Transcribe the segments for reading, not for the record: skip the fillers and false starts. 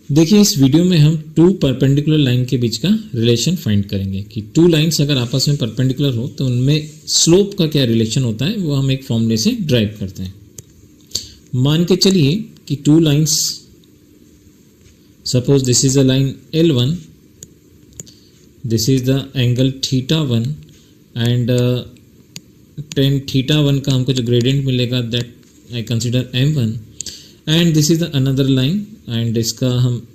देखिए इस वीडियो में हम टू परपेंडिकुलर लाइन के बीच का रिलेशन फाइंड करेंगे कि टू लाइंस अगर आपस में परपेंडिकुलर हो तो उनमें स्लोप का क्या रिलेशन होता है वो हम एक फॉर्मूले से ड्राइव करते हैं। मान के चलिए कि two lines, suppose this is a line L1, this is the angle θ1 and tan θ1 का हमको जो ग्रेडियंट मिलेगा that I consider M1 and this is the another line and इसका हम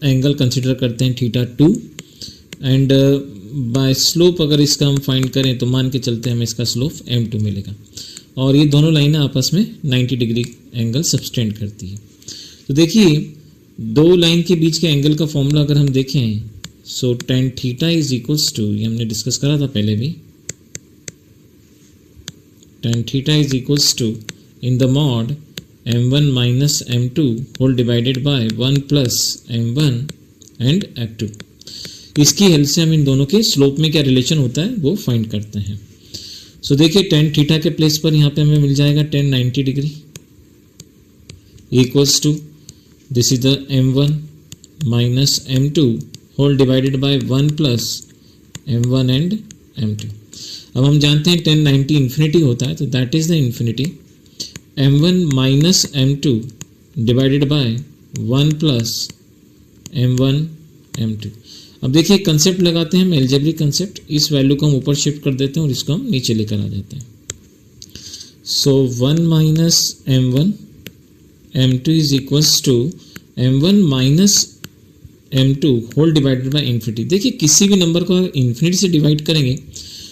एंगल कंसिडर करते हैं θ2 एंड बाय स्लोप अगर इसका हम फाइंड करें तो मान के चलते हैं हमें इसका स्लोप M2 मिलेगा और ये दोनों लाइनें आपस में 90 डिग्री एंगल सबटेंड करती है। तो देखिए दो लाइन के बीच के एंगल का फॉर्मूला अगर हम देखें so tan θ is equals to, ये हमने डिस्कस करा था पहले भी, tan θ is equals to in the mod m1 minus m2 whole divided by 1 plus m1 and f2। इसकी हेल्प से हम इन दोनों के स्लोप में क्या रिलेशन होता है वो फाइंड करते हैं। सो देखिए tan θ के प्लेस पर यहाँ पे हमें मिल जाएगा tan 90 degree equals to this is the m1 minus m2 whole divided by 1 plus m1 and m2। अब हम जानते हैं tan 90 इन्फिनिटी होता है तो that is the infinity m1 minus m2 divided by 1 plus m1 m2। अब देखिए concept लगाते हैं हम अलजेब्रिक कंसेप्ट, इस वैल्यू को हम ऊपर शिफ्ट कर देते हैं और इसको हम नीचे लेकर आ जाते हैं। So 1 minus m1 m2 is equals to m1 minus m2 whole divided by infinity. देखिए किसी भी नंबर को इन्फिनिटी से डिवाइड करेंगे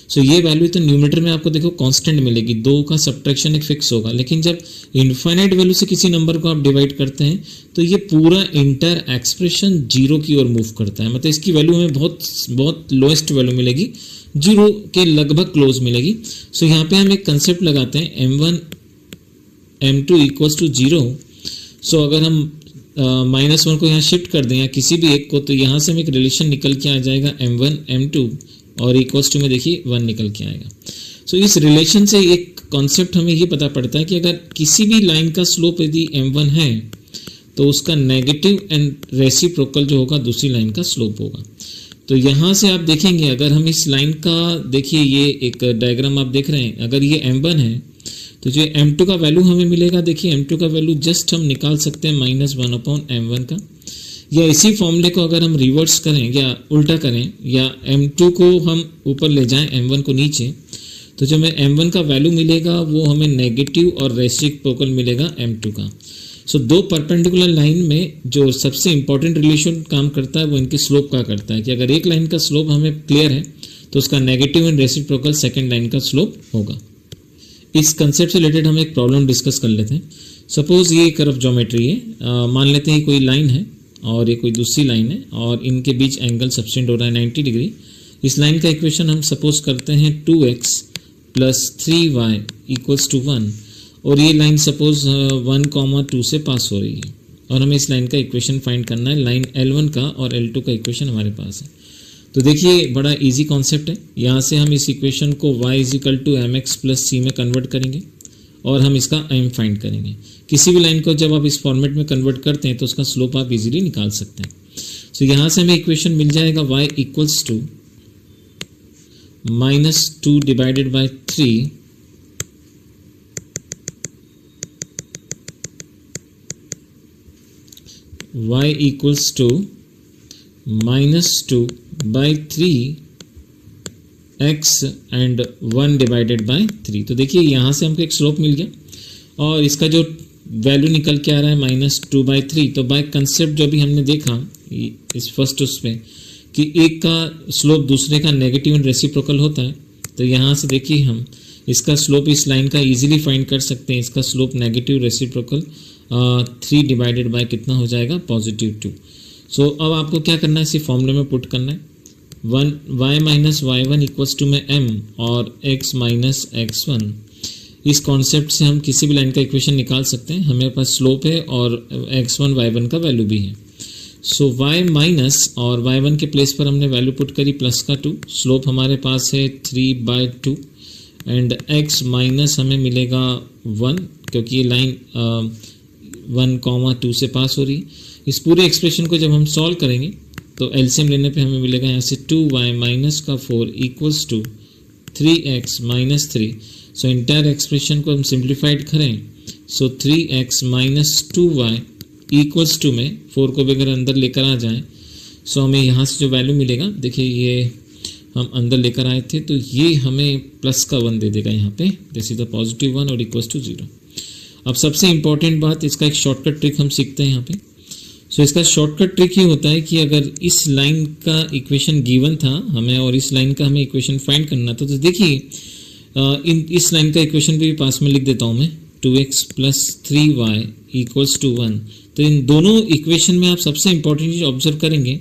सो ये वैल्यू तो न्यूमरेटर में आपको देखो कांस्टेंट मिलेगी, दो का सब्ट्रैक्शन एक फिक्स होगा, लेकिन जब इनफाइनाइट वैल्यू से किसी नंबर को आप डिवाइड करते हैं तो ये पूरा इंटर एक्सप्रेशन जीरो की ओर मूव करता है, मतलब इसकी वैल्यू हमें बहुत लोएस्ट वैल्यू मिलेगी, जीरो के लगभग क्लोज मिलेगी। सो यहाँ पे हम एक कंसेप्ट लगाते हैं m1 m2 इक्वल्स टू 0। सो अगर हम -1 को यहाँ शिफ्ट कर दें या किसी भी एक को तो यहाँ से हमें एक रिलेशन निकल के आ जाएगा m1 m2 और इक्वल्स टू में देखिए 1 निकल के आएगा। सो इस रिलेशन से एक कॉन्सेप्ट हमें ये पता पड़ता है कि अगर किसी भी लाइन का स्लोप यदि m1 है तो उसका नेगेटिव एंड रेसिप्रोकल जो होगा दूसरी लाइन का स्लोप होगा। तो यहाँ से आप देखेंगे अगर हम इस लाइन का देखिए ये एक डायग्राम आप देख रहे हैं, अगर ये m1 है तो जो m2 का वैल्यू हमें मिलेगा, देखिए m2 का वैल्यू जस्ट हम निकाल सकते हैं -1/m1 का, या इसी फॉर्मूले को अगर हम रिवर्स करें या उल्टा करें या m2 को हम ऊपर ले जाएं m1 को नीचे तो जो हमें m1 का वैल्यू मिलेगा वो हमें नेगेटिव और रेसिप्रोकल मिलेगा m2 का। सो दो परपेंडिकुलर लाइन में जो सबसे इंपॉर्टेंट रिलेशन काम करता है वो इनके स्लोप का करता है कि अगर एक लाइन का स्लोप हमें क्लियर है तो उसका negative and reciprocal second line का स्लोप होगा। इस कंसेप्ट से रिलेटेड हम एक प्रॉब्लम डिस्कस कर लेते हैं। सपोज ये कर्व ज्योमेट्री है, मान लेते हैं कोई लाइन है और ये कोई दूसरी लाइन है और इनके बीच एंगल सबटेंड हो रहा है 90 डिग्री। इस लाइन का इक्वेशन हम सपोज करते हैं 2x plus 3y equals to 1 और ये लाइन सपोज 1,2 से पास हो रही है और हमें इस लाइन का इक्वेशन फाइंड करना है, लाइन L1 का और L2 का इक्वेशन हमारे पास है। तो देखिए बड़ा इजी कॉन्सेप्ट है, यहाँ से हम इस इक्वेशन को y = mx + c में कन्वर्ट करेंगे और हम इसका m फाइंड करेंगे। किसी भी लाइन को जब आप इस फॉर्मेट में कन्वर्ट करते हैं तो उसका स्लोप आप इजीली निकाल सकते हैं। सो यहाँ से हमें इक्वेशन मिल जाएगा y equals to -2 divided by 3 y equals to -2 by 3 x and 1 divided by 3। तो देखिए यहाँ से हमको एक स्लोप मिल गया और इसका जो वैल्यू निकल के आ रहा है -2/3। तो बाय कंसेप्ट जो भी हमने देखा इस फर्स्ट उसमें कि एक का स्लोप दूसरे का नेगेटिव एंड रेसिप्रोकल होता है, तो यहाँ से देखिए हम इसका स्लोप इस लाइन का इजीली फाइंड कर सकते हैं। इसका slope negative reciprocal 3 divided by कितना हो जाएगा +2। सो अब आपको क्या करना है, इसी फॉर्मूले में पुट करना है, y minus y1 equals to में m और x माइनस x1। इस कॉन्सेप्ट से हम किसी भी लाइन का इक्वेशन निकाल सकते हैं, हमें पास स्लोप है और x1 y1 का वैल्यू भी है। सो y माइनस और y1 के प्लेस पर हमने वैल्यू पुट करी +2, स्लोप हमारे पास है 3/2 एंड x माइनस हमें मिलेगा 1 क्योंकि ये लाइन 1, 2 से पास हो रही है। इस पूरे एक्सप्रेशन को जब हम सॉल्व करेंगे तो एलसीएम लेने पे हमें मिलेगा यहाँ से 2y माइनस का 4 equals to 3x minus 3। So entire expression को हम सिंप्लीफाइड करें सो 3x minus 2y equals to में 4 को भी अगर अंदर लेकर आ जाएं सो हमें यहाँ से जो वैल्यू मिलेगा, देखिए ये हम अंदर लेकर आए थे तो ये हमें प्लस का 1 दे देगा यहाँ पे, दिस इज द पॉजिटिव 1 और इक्वल्स टू 0। अब सबसे इंपॉर्टेंट बात, इसका एक शॉर्टकट ट्रिक हम सीखते हैं यहाँ पे। सो इसका शॉर्टकट ट्रिक ये होता है कि अगर इस लाइन का इक्वेशन गिवन था हमें और इस लाइन का हमें इक्वेशन फाइंड करना था, तो देखिए इस लाइन का इक्वेशन भी पास में लिख देता हूँ मैं, 2x plus 3y equals to 1। तो इन दोनों इक्वेशन में आप सबसे इंपॉर्टेंट चीज ऑब्जर्व करेंगे,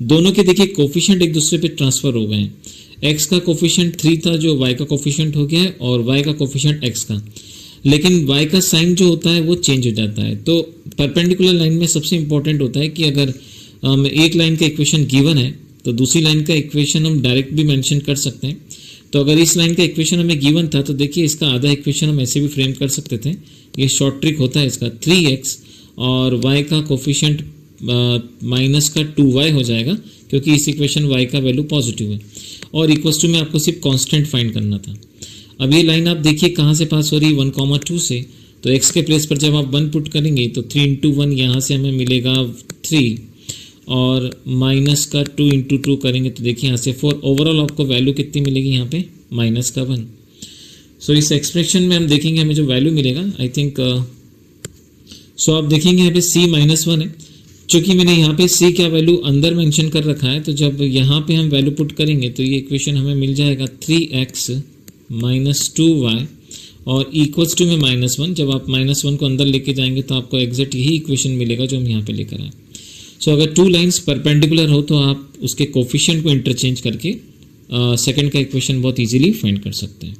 दोनों के देखिए कोफिशिएंट एक दूसरे पे ट्रांसफर हो गए हैं। x का कोफिशिएंट 3 था जो y का कोफिशिएंट हो गया है और y का कोफिशिएंट x का, लेकिन y का साइन जो होता है वो चेंज हो जाता है। तो परपेंडिकुलर लाइन में सबसे इंपॉर्टेंट होता है कि अगर एक लाइन का इक्वेशन गिवन है तो दूसरी लाइन का इक्वेशन हम डायरेक्ट भी मेंशन कर सकते हैं। तो अगर इस लाइन का इक्वेशन हमें गिवन था तो देखिए इसका आधा इक्वेशन हम ऐसे भी फ्रेम कर सकते थे। ये शॉर्ट ट्रिक होता है इसका, 3x और y का कोफिशिएंट माइनस का 2y हो जाएगा क्योंकि इस इक्वेशन y का वैल्यू पॉजिटिव है और इक्वल्स टू में आपको सिर्फ कांस्टेंट फाइंड करना था। अब ये लाइन आप देखिए कहाँ से पास हो रही है, 1, 2 से। तो x के प्लेस पर जब आप 1 पुट करेंगे तो 3 इंटू 1 यहाँ से हमें मिलेगा 3 और माइनस का 2 इंटू 2 करेंगे तो देखिए यहाँ से 4। ओवरऑल आपको वैल्यू कितनी मिलेगी यहाँ पे, माइनस का 1। सो इस एक्सप्रेशन में हम देखेंगे हमें जो वैल्यू मिलेगा आई थिंक सो आप देखेंगे यहाँ पे c-1 है। चूंकि मैंने यहाँ पे c का वैल्यू अंदर मेंशन कर रखा है तो जब यहाँ पे हम वैल्यू पुट करेंगे तो ये इक्वेशन हमें मिल जाएगा 3x माइनस 2y और इक्वल्स टू में -1। जब आप -1 को अंदर लेके जाएंगे तो आपको एग्जैक्ट यही इक्वेशन मिलेगा जो हम यहाँ पे लेकर आए। सो अगर 2 लाइन्स परपेंडिकुलर हो तो आप उसके कोफिशिएंट को इंटरचेंज करके सेकंड का इक्वेशन बहुत इजीली फाइंड कर सकते हैं।